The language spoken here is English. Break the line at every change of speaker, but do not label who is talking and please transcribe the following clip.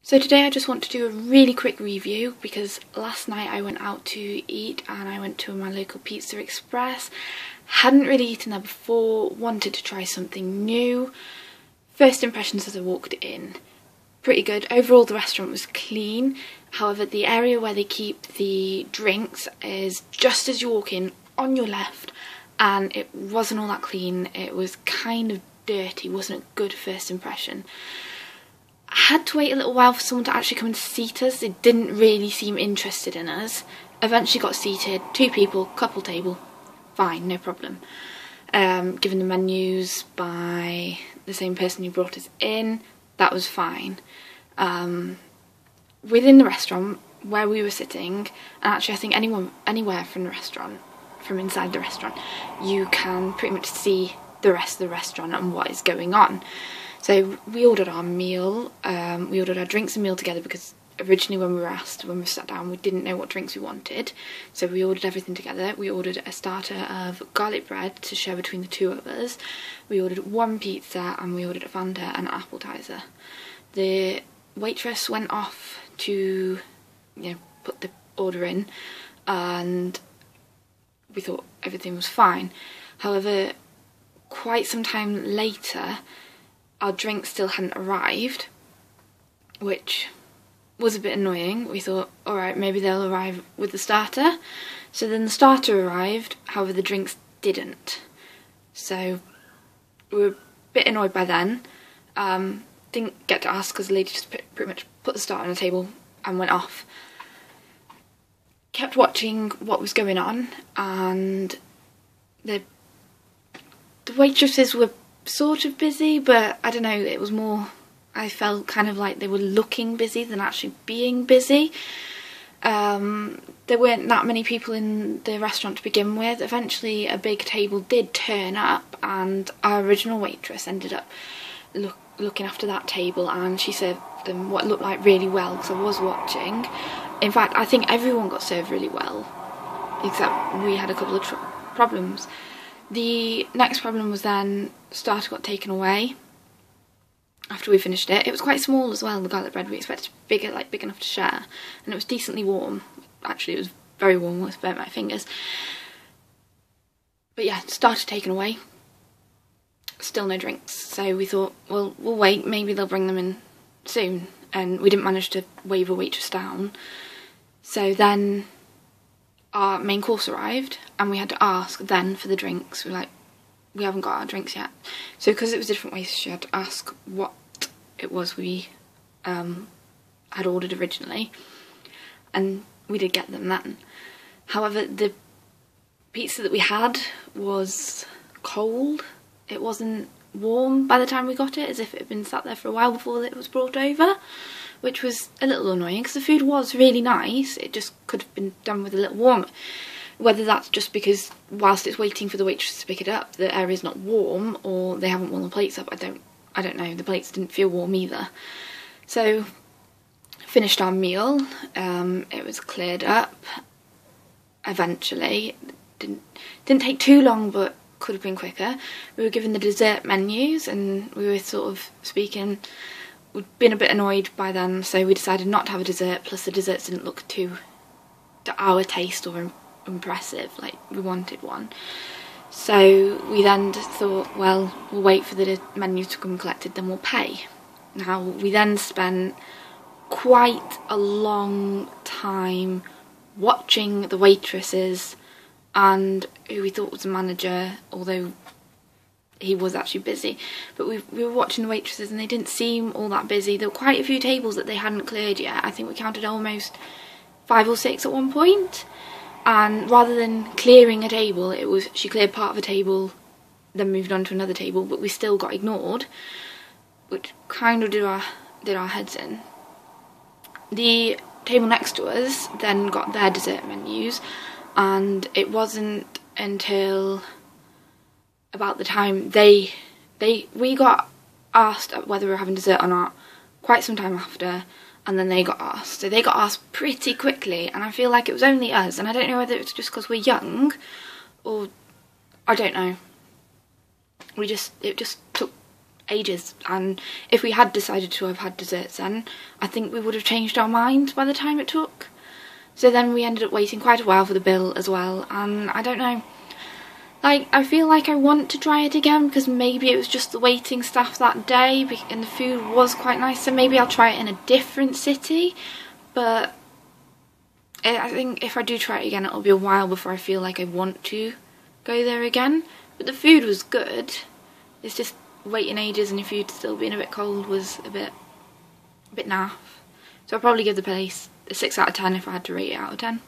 So today I just want to do a really quick review because last night I went out to eat and I went to my local Pizza Express. Hadn't really eaten there before, wanted to try something new. First impressions as I walked in, pretty good. Overall the restaurant was clean, however the area where they keep the drinks is just as you walk in on your left and it wasn't all that clean. It was kind of dirty, wasn't a good first impression. I had to wait a little while for someone to actually come and seat us. They didn't really seem interested in us. Eventually got seated, 2 people, couple table, fine, no problem. Given the menus by the same person who brought us in, that was fine. Within the restaurant, where we were sitting, and actually I think anywhere from the restaurant, from inside the restaurant, you can pretty much see the rest of the restaurant and what is going on. So we ordered our meal, we ordered our drinks and meal together because originally when we were asked, when we sat down, we didn't know what drinks we wanted. So we ordered everything together. We ordered a starter of garlic bread to share between the 2 of us. We ordered 1 pizza and we ordered a Fanta and an appetizer. The waitress went off to, put the order in and we thought everything was fine. However, quite some time later, our drinks still hadn't arrived, which was a bit annoying. We thought, alright, maybe they'll arrive with the starter. So then the starter arrived, however the drinks didn't. So we were a bit annoyed by then. Didn't get to ask because the lady just pretty much put the starter on the table and went off. Kept watching what was going on, and the waitresses were sort of busy, but I don't know, it was more, I felt kind of like they were looking busy than actually being busy. There weren't that many people in the restaurant to begin with. Eventually a big table did turn up and our original waitress ended up looking after that table, and she served them what looked like really well because I was watching. In fact, I think everyone got served really well, except we had a couple of problems. The next problem was then starter got taken away after we finished it. It was quite small as well, the garlic bread. We expected big enough to share, and it was decently warm. Actually, it was very warm. I burnt my fingers. But yeah, starter taken away. Still no drinks. So we thought, well, we'll wait. Maybe they'll bring them in soon. And we didn't manage to wave a waitress down. So then our main course arrived and we had to ask then for the drinks. We were like, we haven't got our drinks yet. So because it was different ways, she had to ask what it was we had ordered originally, and we did get them then. However, the pizza that we had was cold. It wasn't warm by the time we got it, as if it had been sat there for a while before it was brought over, which was a little annoying because the food was really nice. It just could have been done with a little warmer. Whether that's just because whilst it's waiting for the waitress to pick it up, the area's not warm, or they haven't warmed the plates up, I don't know. The plates didn't feel warm either. So finished our meal. It was cleared up eventually. Didn't take too long, but could have been quicker. We were given the dessert menus and we were sort of speaking. We'd been a bit annoyed by them, so we decided not to have a dessert, plus the desserts didn't look to our taste or impressive, like we wanted one. So we then just thought, well, we'll wait for the menu to come collected, then we'll pay. Now, we then spent quite a long time watching the waitresses and who we thought was the manager, although he was actually busy. But we were watching the waitresses and they didn't seem all that busy. There were quite a few tables that they hadn't cleared yet. I think we counted almost 5 or 6 at one point. And rather than clearing a table, it was she cleared part of a table, then moved on to another table, but we still got ignored, which kind of did our heads in. The table next to us then got their dessert menus, and it wasn't until about the time we got asked whether we were having dessert or not quite some time after, and then they got asked. So they got asked pretty quickly, and I feel like it was only us, and I don't know whether it's just because we're young or I don't know. It just took ages, and if we had decided to have had desserts then, I think we would have changed our minds by the time it took. So then we ended up waiting quite a while for the bill as well, and I don't know, like, I feel like I want to try it again because maybe it was just the waiting staff that day and the food was quite nice, so maybe I'll try it in a different city. But I think if I do try it again, it'll be a while before I feel like I want to go there again. But the food was good, it's just waiting ages and the food still being a bit cold was a bit naff. So I'll probably give the place a 6 out of 10 if I had to rate it out of 10.